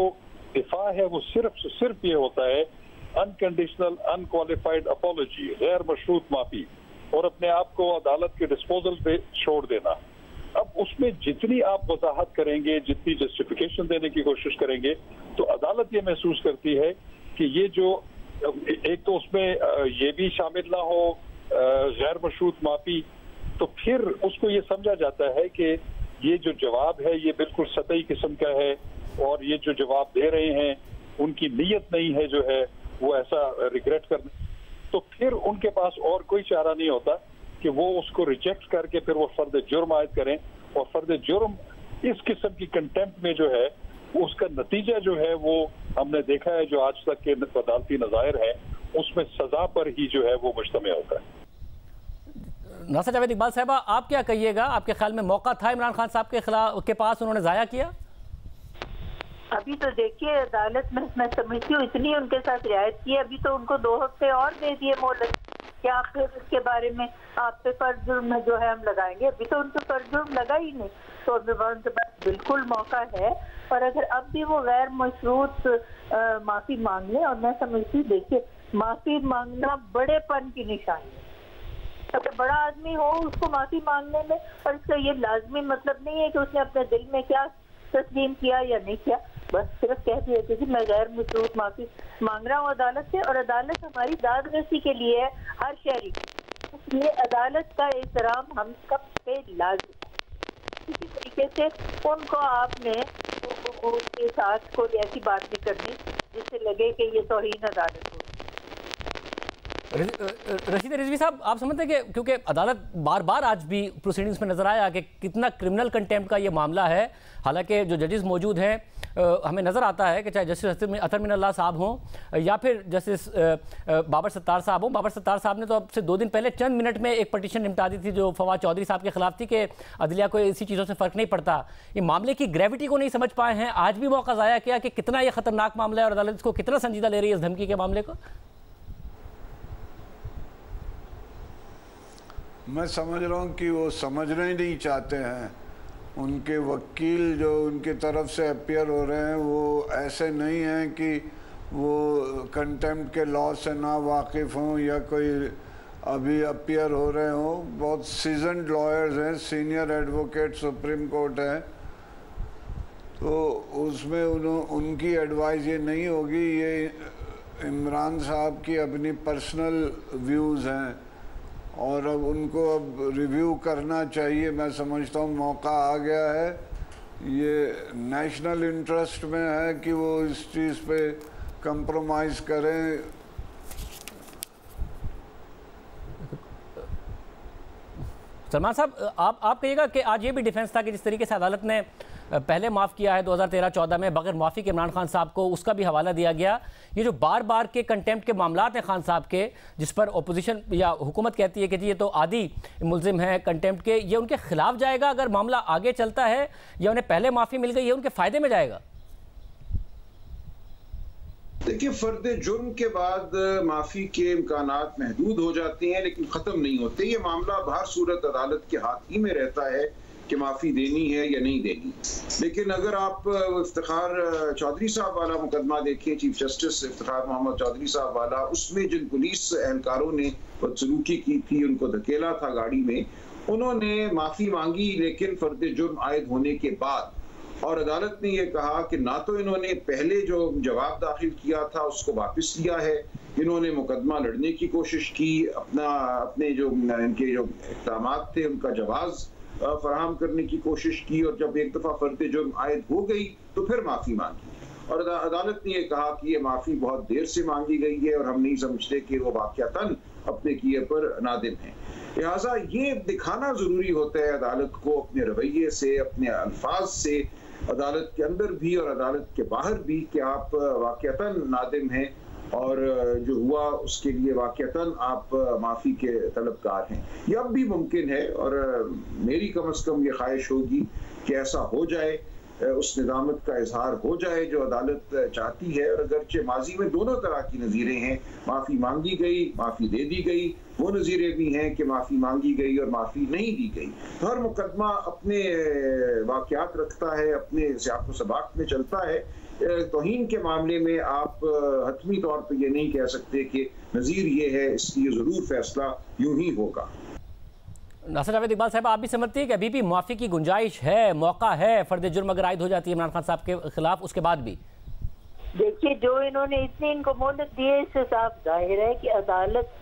दिफा है वो सिर्फ ये होता है अनकंडीशनल अनक्वालिफाइड अपॉलॉजी, गैर मशरूत माफी, और अपने आप को अदालत के डिस्पोजल पे छोड़ देना। अब उसमें जितनी आप वजाहत करेंगे, जितनी जस्टिफिकेशन देने की कोशिश करेंगे, तो अदालत ये महसूस करती है कि ये जो एक तो उसमें ये भी शामिल ना हो गैर मशरूत माफी, तो फिर उसको ये समझा जाता है कि ये जो जवाब है ये बिल्कुल सतही किस्म का है, और ये जो जवाब दे रहे हैं उनकी नीयत नहीं है जो है वो ऐसा रिग्रेट करने, तो फिर उनके पास और कोई चारा नहीं होता कि वो उसको रिजेक्ट करके फिर वो फर्द जुर्म आयद करें, और फर्द जुर्म इस किस्म की कंटेम्प्ट में जो है उसका नतीजा जो है वो हमने देखा है जो आज तक के अदालती नज़ायर है उसमें सजा पर ही जो है वो मुश्तमिल होता है। नासिर जावेद इकबाल साहबा, आप क्या कहिएगा? आपके ख्याल में मौका था इमरान खान साहब के पास, उन्होंने ज़ाया किया? अभी तो देखिए अदालत में मैं समझती हूँ इतनी उनके साथ रियायत की, अभी तो उनको 2 हफ्ते और दे दिए मोहलत, क्या फिर इसके बारे में आप पे फर्ज जुर्म जो है हम लगाएंगे? अभी तो उनको फर्ज जुर्म लगा ही नहीं, तो उनके पास बिल्कुल मौका है। और अगर अब भी वो गैर मशरूत माफी मांग ले, और मैं समझती देखिए माफी मांगना बड़ेपन की निशानी है, अगर बड़ा आदमी हो उसको माफी मांगने में, और इसका ये लाजमी मतलब नहीं है कि उसने अपने दिल में क्या तस्लीम किया या नहीं किया, बस सिर्फ कह दिया कि मैं गैर मशरूत माफी मांग रहा हूँ अदालत से, और अदालत हमारी दादरसी के लिए है हर शहरी, इसलिए अदालत का एहतराम हम सब पे लाजिम है। इसी तरीके से उनको आपने उनके साथ कोई ऐसी बात नहीं करनी जिससे लगे कि ये तौहीन अदालत हो। रशीद रिजवी साहब, आप समझते हैं कि क्योंकि अदालत बार बार आज भी प्रोसीडिंग्स में नजर आया कि कितना क्रिमिनल कंटेम्प्ट का ये मामला है, हालांकि जो जजेस मौजूद हैं हमें नज़र आता है कि चाहे जस्टिस अतर मिनल्लाह साहब हों या फिर जस्टिस बाबर सत्तार साहब हों। बाबर सत्तार साहब ने तो अब से 2 दिन पहले चंद मिनट में एक पटिशन निपटा दी थी जो फवाद चौधरी साहब के खिलाफ थी कि अदलिया को इसी चीज़ों से फ़र्क नहीं पड़ता। ये मामले की ग्रेविटी को नहीं समझ पाए हैं, आज भी मौका ज़ाया किया कि कितना ये ख़तरनाक मामला है और अदालत इसको कितना संजीदा ले रही है इस धमकी के मामले को। मैं समझ रहा हूँ कि वो समझना ही नहीं चाहते हैं। उनके वकील जो उनकी तरफ से अपियर हो रहे हैं वो ऐसे नहीं हैं कि वो कंटेम्प्ट के लॉ से ना वाकिफ़ हों या कोई अभी अपियर हो रहे हों। बहुत सीजन्ड लॉयर्स हैं, सीनियर एडवोकेट सुप्रीम कोर्ट है, तो उसमें उनकी एडवाइस ये नहीं होगी। ये इमरान साहब की अपनी पर्सनल व्यूज़ हैं और अब उनको अब रिव्यू करना चाहिए। मैं समझता हूँ मौका आ गया है, ये नेशनल इंटरेस्ट में है कि वो इस चीज़ पे कंप्रोमाइज़ करें। सलमान साहब, आप कहिएगा कि आज ये भी डिफेंस था कि जिस तरीके से अदालत ने पहले माफ़ किया है 2013-14 में बगैर माफ़ी के इमरान खान साहब को, उसका भी हवाला दिया गया। ये जो बार बार के कंटेम्प्ट के मामलात हैं खान साहब के, जिस पर अपोजिशन या हुकूमत कहती है कि जी ये तो आदि मुल्जिम हैं कंटेम्प्ट के, ये उनके खिलाफ जाएगा अगर मामला आगे चलता है, या उन्हें पहले माफ़ी मिल गई है उनके फ़ायदे में जाएगा? देखिए, फर्द जुर्म के बाद माफी के इम्कानात महदूद हो जाते हैं लेकिन ख़त्म नहीं होते। ये मामला हर सूरत अदालत के हाथ ही में रहता है कि माफ़ी देनी है या नहीं देनी। लेकिन अगर आप इफ्तिखार चौधरी साहब वाला मुकदमा देखें, चीफ जस्टिस इफ्तिखार मोहम्मद चौधरी साहब वाला, उसमें जिन पुलिस एहलकारों ने बदसलूकी की थी, उनको धकेला था गाड़ी में, उन्होंने माफ़ी मांगी लेकिन फर्द जुर्म आयद होने के बाद, और अदालत ने यह कहा कि ना तो इन्होंने पहले जो जवाब दाखिल किया था उसको वापस लिया है, इन्होंने मुकदमा लड़ने की कोशिश की, अपने जो इनके जो इक़दाम थे उनका जवाब फराहम करने की कोशिश की, और जब एक दफ़ा फर्द जुर्म आयद हो गई तो फिर माफ़ी मांगी। और अदालत ने यह कहा कि ये माफ़ी बहुत देर से मांगी गई है और हम नहीं समझते कि वो वाक़यातन अपने किए पर नादिम है। लिहाजा ये दिखाना ज़रूरी होता है अदालत को अपने रवैये से, अपने अल्फाज से, अदालत के अंदर भी और अदालत के बाहर भी, कि आप वाक़यातन नादिम हैं और जो हुआ उसके लिए वाक़तन आप माफ़ी के तलबकार हैं। ये अब भी मुमकिन है और मेरी कम से कम ये ख्वाहिश होगी कि ऐसा हो जाए, उस निज़ामत का इजहार हो जाए जो अदालत चाहती है। और अगरचे माजी में दोनों तरह की नज़ीरें हैं, माफ़ी मांगी गई, माफ़ी दे दी गई, वो नज़ीरें भी हैं कि माफ़ी मांगी गई और माफ़ी नहीं दी गई। तो हर मुकदमा अपने वाक़यात रखता है, अपने सियाक़ व सबाक़ में चलता है। तौहीन के मामले में आप हतमी तौर पर यह नहीं कह सकते कि नज़ीर ये है इसलिए ज़रूर फैसला यूं ही होगा। नासिर जावेद इकबाल साहब, आप भी समझती है कि अभी भी माफ़ी की गुंजाइश है, मौका है, फर्द जुर्म अगर आयद हो जाती है इमरान खान साहब के खिलाफ उसके बाद भी? देखिए, जो इन्होंने इतनी इनको मोहलत दी है, इससे साफ जाहिर है कि अदालत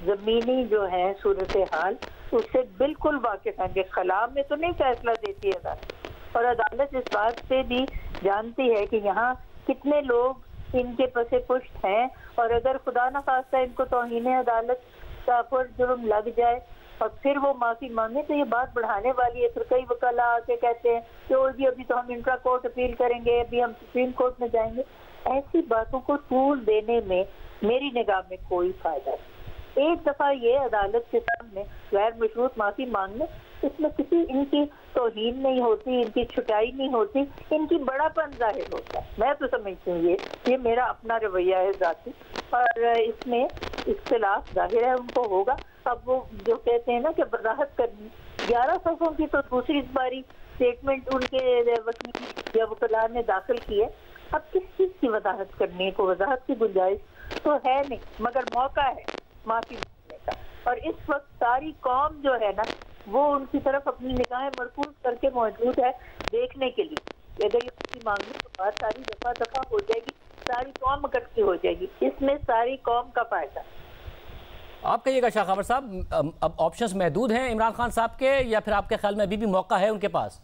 जमीनी जो है सूरत हाल उससे बिल्कुल वाकिफ है। खिलाफ में तो नहीं फैसला देती है अदालत, और अदालत इस बात से भी जानती है कि यहाँ कितने लोग इनके पसे पुष्ट हैं, और अगर खुदा न खास्ता इनको तौहीन अदालत का फर्ज जुर्म लग जाए और फिर वो माफ़ी मांगे तो ये बात बढ़ाने वाली है। फिर कई वकाला आके कहते हैं कि ओ जी अभी तो हम इंट्रा कोर्ट अपील करेंगे, अभी हम सुप्रीम कोर्ट में जाएंगे। ऐसी बातों को तूल देने में मेरी निगाह में कोई फायदा नहीं। एक दफ़ा ये अदालत के सामने गैर मशरूत माफ़ी मांगने, इसमें किसी इनकी तौहीन नहीं होती, इनकी छुटाई नहीं होती, इनकी बड़ापन जाहिर होता है। मैं तो समझती हूँ ये मेरा अपना रवैया है ज़ाती, और इसमें इख्तिलाफ जाहिर है उनको होगा। अब वो जो कहते हैं ना कि वजाहत करनी, 11 सफ़ों की तो दूसरी बारी स्टेटमेंट उनके वकील या वकला ने दाखिल की है। अब किस चीज़ की वजाहत करनी है? को वजाहत की गुंजाइश तो है नहीं, मगर मौका है माफ़ी मांगने का। और इस वक्त सारी कौम जो है ना वो उनकी तरफ अपनी निगाहें मरकूज करके मौजूद है देखने के लिए। अगर ये माफ़ी मांगे तो बात सारी दफा हो जाएगी, सारी कौम इकट्ठी हो जाएगी, इसमें सारी कौम का फायदा। आप कहिएगा शाह खबर साहब, अब ऑप्शंस महदूद हैं इमरान खान साहब के, या फिर आपके ख्याल में अभी भी मौका है उनके पास?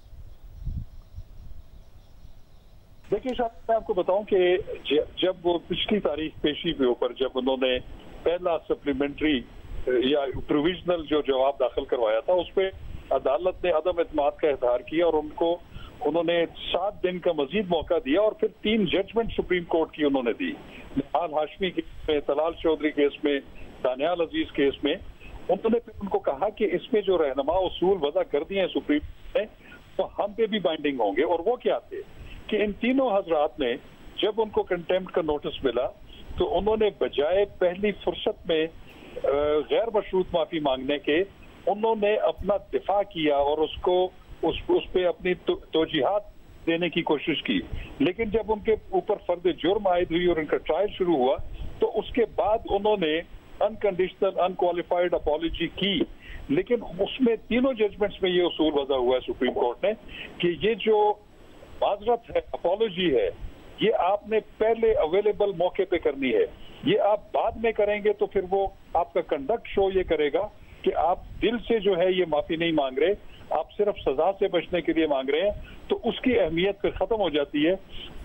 देखिए शाह, मैं आपको बताऊं कि जब वो पिछली तारीख पेशी के ऊपर जब उन्होंने पहला सप्लीमेंट्री या प्रोविजनल जो जवाब दाखिल करवाया था, उस पर अदालत ने अदम एतमाद का इजहार किया और उन्होंने 7 दिन का मजीद मौका दिया, और फिर 3 जजमेंट सुप्रीम कोर्ट की उन्होंने दी। निहाल हाशमी केस में, तलाल चौधरी केस में, दानियाल अजीज केस में। उन्होंने फिर उनको कहा कि इसमें जो रहनुमा उसूल वज़ा कर दिए हैं सुप्रीम कोर्ट ने, तो हम पे भी बाइंडिंग होंगे। और वो क्या थे कि इन तीनों हजरात ने जब उनको कंटेम्प्ट का नोटिस मिला तो उन्होंने बजाय पहली फुर्सत में गैर मशरूत माफी मांगने के, उन्होंने अपना दिफा किया और उस पे अपनी तोजीहात देने की कोशिश की। लेकिन जब उनके ऊपर फर्द जुर्म आयद हुई और उनका ट्रायल शुरू हुआ तो उसके बाद उन्होंने अनकंडीशनल अनक्वालिफाइड अपॉलॉजी की। लेकिन उसमें तीनों जजमेंट्स में ये उसूल वज़ा हुआ है सुप्रीम कोर्ट ने कि ये जो माजरत है, अपॉलॉजी है, ये आपने पहले अवेलेबल मौके पे करनी है। ये आप बाद में करेंगे तो फिर वो आपका कंडक्ट शो ये करेगा कि आप दिल से जो है ये माफी नहीं मांग रहे, आप सिर्फ सजा से बचने के लिए मांग रहे हैं, तो उसकी अहमियत फिर खत्म हो जाती है।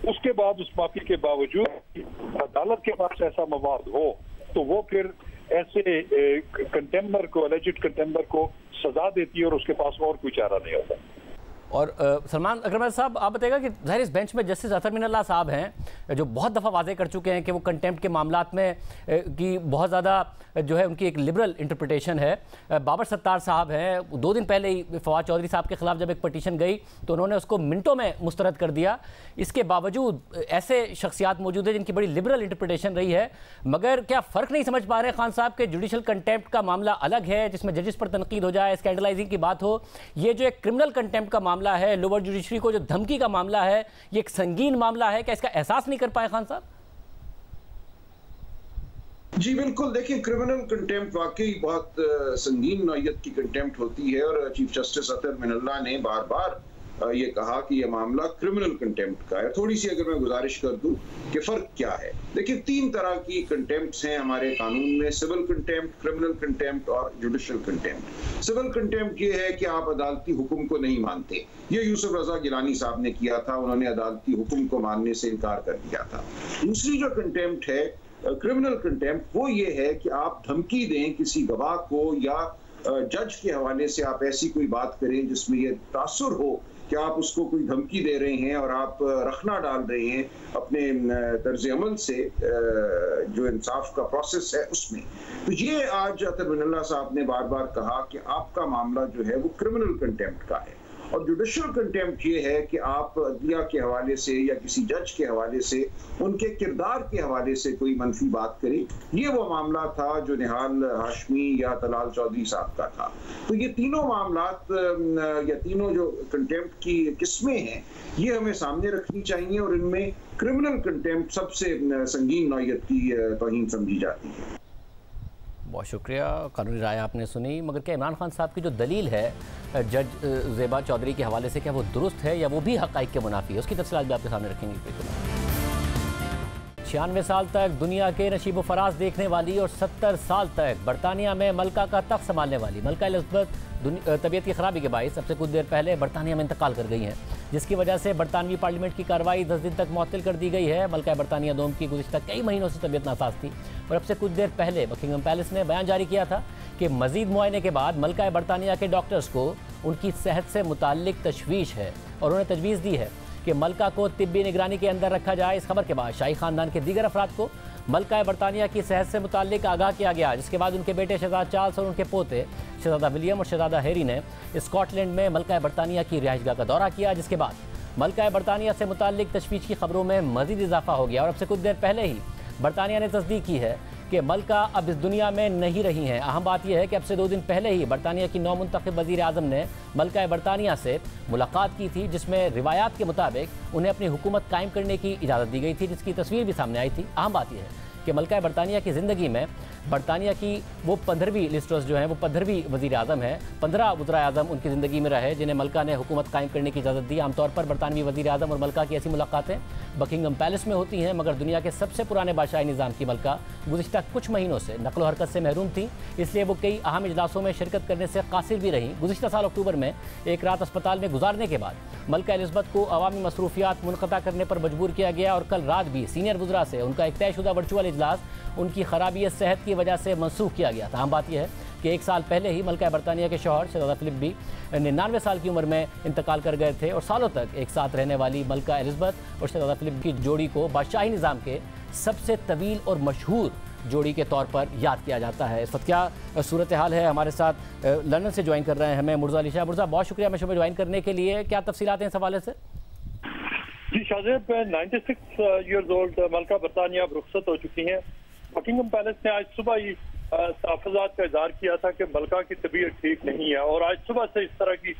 उसके बाद उस माफी के बावजूद अदालत के पास ऐसा मवाद हो तो वो फिर ऐसे कंटेम्नर को, एलिजिड कंटेम्नर को सजा देती है और उसके पास और कोई चारा नहीं होता। और सलमान अग्रवाल साहब, आप बताइएगा कि ज़ाहिर इस बेंच में जस्टिस अतहर मिनल्लाह साहब हैं जो बहुत दफ़ा वाज़े कर चुके हैं कि वो कंटेम्प्ट के मामलात में कि बहुत ज़्यादा जो है उनकी एक लिबरल इंटरप्रिटेशन है। बाबर सत्तार साहब हैं, 2 दिन पहले ही फवाद चौधरी साहब के खिलाफ जब एक पटिशन गई तो उन्होंने उसको मिनटों में मुस्तरद कर दिया। इसके बावजूद ऐसे शख्सियात मौजूद है जिनकी बड़ी लिबरल इंटरप्रिटेशन रही है, मगर क्या फ़र्क नहीं समझ पा रहे खान साहब के जुडिशल कंटेम्प्ट का मामला अलग है जिसमें जजेस पर तनकीद हो जाए, स्कैंडलाइजिंग की बात हो, ये जो एक क्रिमिनल कंटेम्प्ट का मामला है, लोअर जुडिशरी को जो धमकी का मामला है, ये एक संगीन मामला है। क्या इसका एहसास नहीं कर पाए खान साहब? जी बिल्कुल, देखिए क्रिमिनल कंटेम्प्ट वाकई बहुत संगीन नौयत की कंटेम्प्ट होती है और चीफ जस्टिस अतहर मिनल्लाह ने बार बार ये कहा कि यह मामला क्रिमिनल कंटेम्प्ट का है। थोड़ी सी अगर मैं गुजारिश कर दूं कि फर्क क्या है, देखिए 3 तरह की कंटेम्प्ट्स हैं हमारे कानून में, सिविल कंटेम्प्ट, क्रिमिनल कंटेम्प्ट और जुडिशियल कंटेम्प्ट। सिविल कंटेम्प्ट ये है कि आप अदालती हुक्म को नहीं मानते, ये यूसुफ रजा गिलानी साहब ने किया था, उन्होंने अदालती हुक्म को मानने से इनकार कर दिया था। दूसरी जो कंटेम्प्ट है क्रिमिनल कंटेम्प्ट, वो ये है कि आप धमकी दें किसी गवाह को या जज के हवाले से आप ऐसी कोई बात करें जिसमें यह तासुर हो कि आप उसको कोई धमकी दे रहे हैं और आप रखना डाल रहे हैं अपने तर्ज अमल से जो इंसाफ का प्रोसेस है उसमें। तो ये आज अतर बिन साहब ने बार बार कहा कि आपका मामला जो है वो क्रिमिनल कंटेम्प्ट का है, और जुडिशियल कंटेम्प्ट ये है कि आप अदलिया के हवाले से या किसी जज के हवाले से, उनके किरदार के हवाले से कोई मनफी बात करें। ये वो मामला था जो निहाल हाशमी या तलाल चौधरी साहब का था। तो ये तीनों मामलात या तीनों जो कंटेम्प्ट की किस्में हैं ये हमें सामने रखनी चाहिए, और इनमें क्रिमिनल कंटेम्प्ट सबसे संगीन नौयत की तौहीन समझी जाती है। बहुत शुक्रिया, कानूनी राय आपने सुनी। मगर क्या इमरान खान साहब की जो दलील है जज ज़ेबा चौधरी के हवाले से, क्या वो दुरुस्त है या वो भी हक़ाइक़ के मुनाफी है? उसकी तफसीलात भी आपके सामने रखेंगे। 96 साल तक दुनिया के नशीब व फराज देखने वाली और 70 साल तक बरतानिया में मलका का तख्त संभालने वाली मलका एलिज़ाबेथ तबीयत की खराबी के बायस अब से कुछ देर पहले बरतानिया में इंतकाल कर गई हैं, जिसकी वजह से बरतानवी पार्लियामेंट की कार्रवाई 10 दिन तक मुअत्तल कर दी गई है। मलका बरतानिया दोम की गुज़िश्ता कई महीनों से तबीयत नासाज थी और अब से कुछ देर पहले बकिंगम पैलेस ने बयान जारी किया था कि मज़ीद मुआयने के बाद मलका बरतानिया के डॉक्टर्स को उनकी सेहत से मुताल्लिक तशवीश है और उन्हें तजवीज़ दी है कि मलका को तिब्बी निगरानी के अंदर रखा जाए। इस खबर के बाद शाही खानदान के दीगर अफराद को मलका बरतानिया की सेहत से मुताल्लिक आगाह किया गया, जिसके बाद उनके बेटे शहजादा चार्ल्स और उनके पोते शहजादा विलियम और शहजादा हैरी ने स्कॉटलैंड में मलका बरतानिया की रिहाइशगाह का दौरा किया, जिसके बाद मलका बरतानिया से मुताल्लिक तशवीश की खबरों में मज़ीद इजाफा हो गया और अब से कुछ देर पहले ही बरतानिया ने तस्दीक की है कि मलका अब इस दुनिया में नहीं रही हैं। अहम बात यह है कि अब से 2 दिन पहले ही बरतानिया की नौमुंतखब वज़ीर आज़म ने मलका बरतानिया से मुलाकात की थी, जिसमें रिवायात के मुताबिक उन्हें अपनी हुकूमत कायम करने की इजाज़त दी गई थी, जिसकी तस्वीर भी सामने आई थी। अहम बात यह है कि मलका बरतानिया की ज़िंदगी में बरतानिया की वो 15वीं लिस्ट्रस जो हैं वो 15वीं वज़ीर आज़म है। 15 वज़ीर आज़म उनकी ज़िंदगी में रहे जिन्हें मलका ने हुकूमत कायम करने की इजाज़त दी। आमतौर पर बरतानवी वज़ीर आज़म और मलका की ऐसी मुलाकातें बकिंगम पैलेस में होती हैं, मगर दुनिया के सबसे पुराने बादशाही निज़ाम की मलका गुज़िश्ता कुछ महीनों से नक़्ल व हरकत से महरूम थी, इसलिए वो कई अहम इजलासों में शिरकत करने से कासिर भी रहीं। गुज़िश्ता साल अक्टूबर में एक रात अस्पताल में गुजारने के बाद मलका एलिज़ाबेथ को अवामी मसरूफियात मुनक़ता करने पर मजबूर किया गया और कल रात भी सीनियर वज़रा से उनका एक तयशुदा वर्चुअल इजलास उनकी खराबी सेहत की वजह से मनसूख किया गया था। हम बात यह है कि 1 साल पहले ही मलका बरतानिया के शौहर शहजादा फिलिप भी 99 साल की उम्र में इंतकाल कर गए थे और सालों तक एक साथ रहने वाली मलका एलिज़ाबेथ और शहजादा फिलिप की जोड़ी को बादशाही निज़ाम के सबसे तवील और मशहूर जोड़ी के तौर पर याद किया जाता है। इस वक्त क्या सूरत हाल है? हमारे साथ लंदन से ज्वाइन कर रहे हैं हमें मुर्जा अली शाह। मुर्जा, बहुत शुक्रिया हमें शो ज्वाइन करने के लिए। क्या तफसीलात हैं इस हवाले से? जी शाहजेब, 96 ईयर्स ओल्ड मलका बरतानिया अब रुखसत हो चुकी हैं। बकिंगम पैलेस ने आज सुबह ही तहफ़्फ़ुज़ात का इज़हार किया था कि मलका की तबीयत ठीक नहीं है और आज सुबह से इस तरह की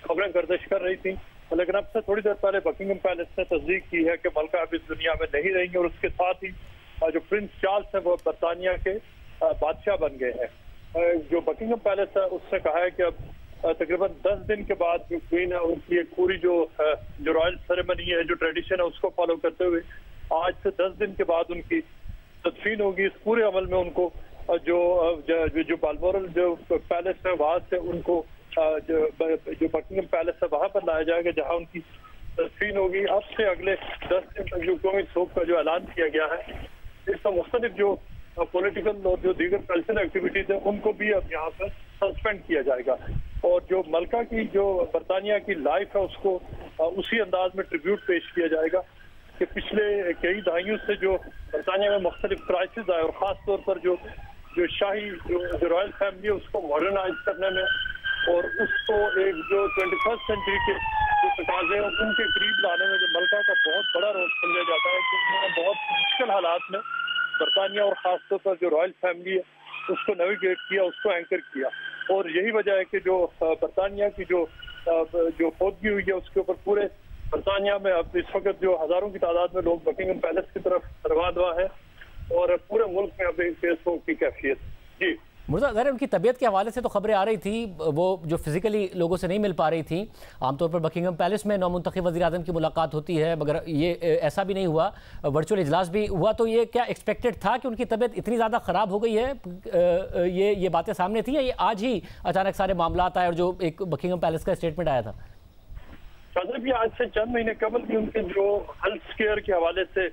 खबरें गर्दिश कर रही थी, लेकिन अब से थोड़ी देर पहले बकिंगम पैलेस ने तस्दीक की है कि मलका अब इस दुनिया में नहीं रहेंगी और उसके साथ ही जो प्रिंस चार्ल्स है वो बरतानिया के बादशाह बन गए हैं। जो बकिंगम पैलेस है उसने कहा है कि अब तकरीबन 10 दिन के बाद जो क्वीन है उनकी एक पूरी जो रॉयल सेरेमनी है, जो ट्रेडिशन है, उसको फॉलो करते हुए आज से 10 दिन के बाद उनकी तदफीन होगी। इस पूरे अमल में उनको जो बालमोरल जो पैलेस है वहां से उनको जो बकिंगम पैलेस है वहां पर लाया जाएगा जहां उनकी तदफीन होगी। अब से अगले 10 दिन तक जो कौमी शोक का जो ऐलान किया गया है, इसमें मुख्तलिफ जो पॉलिटिकल और जो दीगर कल्चरल एक्टिविटीज है उनको भी अब यहाँ पर सस्पेंड किया जाएगा और जो मलका की जो बरतानिया की लाइफ है उसको उसी अंदाज में ट्रिब्यूट पेश किया जाएगा कि पिछले कई दहाइयों से जो बरतानिया में मुख्तलिफ क्राइसिस आए और ख़ास तौर पर जो शाही जो रॉयल फैमिली है उसको मॉडर्नाइज करने में और उसको एक जो 21st सेंचुरी के जो तकाज़े हैं उनके करीब लाने में जो मलका का बहुत बड़ा रोल समझा जाता है कि उन्होंने बहुत मुश्किल हालात में बरतानिया और ख़ासतौर पर जो रॉयल फैमिली है उसको नेविगेट किया, उसको एंकर किया और यही वजह है कि जो बरतानिया की जो फौतगी हुई है उसके ऊपर पूरे बरतानिया में अब इस वक्त जो हज़ारों की तादाद में लोग बकिंगम पैलेस की तरफ रवाना है और पूरे मुल्क में अब फेसबुक की कैफियत। जी मुर्जा, ज़रा उनकी तबीयत के हवाले से तो खबरें आ रही थी, वो जो फिजिकली लोगों से नहीं मिल पा रही थी। आमतौर पर बकिंगम पैलेस में नौमुंतखब वज़ीर आज़म की मुलाकात होती है, मगर ये ऐसा भी नहीं हुआ, वर्चुअल इजलास भी हुआ। तो ये क्या एक्सपेक्टेड था कि उनकी तबीयत इतनी ज़्यादा ख़राब हो गई है? ये बातें सामने थी या ये आज ही अचानक सारे मामला आए और जो एक बकिंगम पैलेस का स्टेटमेंट आया था? शाहजेब, ये आज से चंद महीने कबल भी उनके जो हेल्थ केयर के हवाले से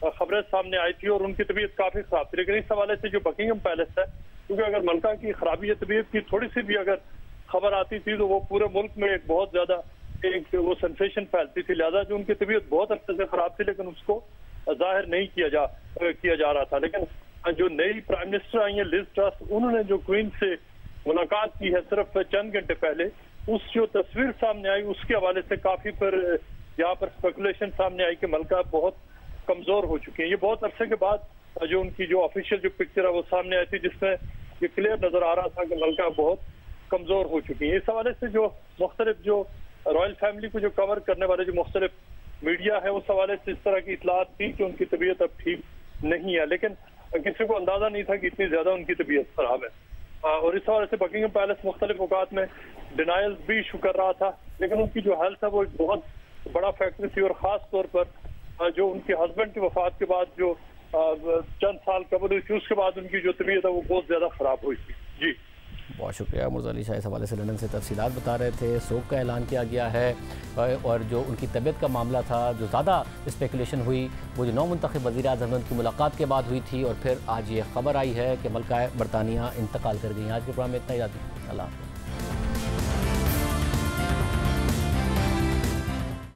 खबरें सामने आई थी और उनकी तबीयत काफ़ी ख़राब थी, लेकिन इस हवाले से जो बकिंगम पैलेस है, क्योंकि अगर मलका की खराबी तबीयत की थोड़ी सी भी अगर खबर आती थी तो वो पूरे मुल्क में एक बहुत ज़्यादा एक वो सेंसेशन फैलती थी, लिहाजा जो उनकी तबीयत बहुत अरसे से खराब थी लेकिन उसको जाहिर नहीं किया जा रहा था। लेकिन जो नई प्राइम मिनिस्टर आई है लिज ट्रस, उन्होंने जो क्वीन से मुलाकात की है सिर्फ चंद घंटे पहले, उस जो तस्वीर सामने आई उसके हवाले से काफी पर यहाँ पर स्पेकुलेशन सामने आई कि मलका बहुत कमजोर हो चुकी है। ये बहुत अरसे के बाद जो उनकी जो ऑफिशियल जो पिक्चर है वो सामने आई थी, जिसमें ये क्लियर नजर आ रहा था कि मलका बहुत कमजोर हो चुकी है। इस हवाले से जो मुख्तलिफ जो रॉयल फैमिली को जो कवर करने वाले जो मुख्तलिफ मीडिया है, उस हवाले से इस तरह की इतलात थी कि उनकी तबीयत अब ठीक नहीं है, लेकिन किसी को अंदाजा नहीं था कि इतनी ज्यादा उनकी तबीयत खराब है। और इस हवाले से बकिंगम पैलेस मुख्तलिफ औकात में डिनाइल्स भी इशू कर रहा था, लेकिन उनकी जो हेल्थ है वो एक बहुत बड़ा फैक्टर थी। और खास तौर पर जो उनके हस्बैंड की वफात के बाद जो चंद साल कबल हुई थी, उसके बाद उनकी जो तबीयत है वो बहुत ज्यादा खराब हुई थी। जी बहुत शुक्रिया मुर्तज़ा अली शाह, इस हवाले से लंदन से तफसीलात बता रहे थे। सोग का ऐलान किया गया है और जो उनकी तबीयत का मामला था, जो ज़्यादा स्पेकुलेशन हुई वो जो नौमुंतखब वज़ीर आज़म की मुलाकात के बाद हुई थी, और फिर आज ये खबर आई है कि मलका बरतानिया इंतकाल कर गई। आज के प्रोग्राम में इतना ही। अल्लाह।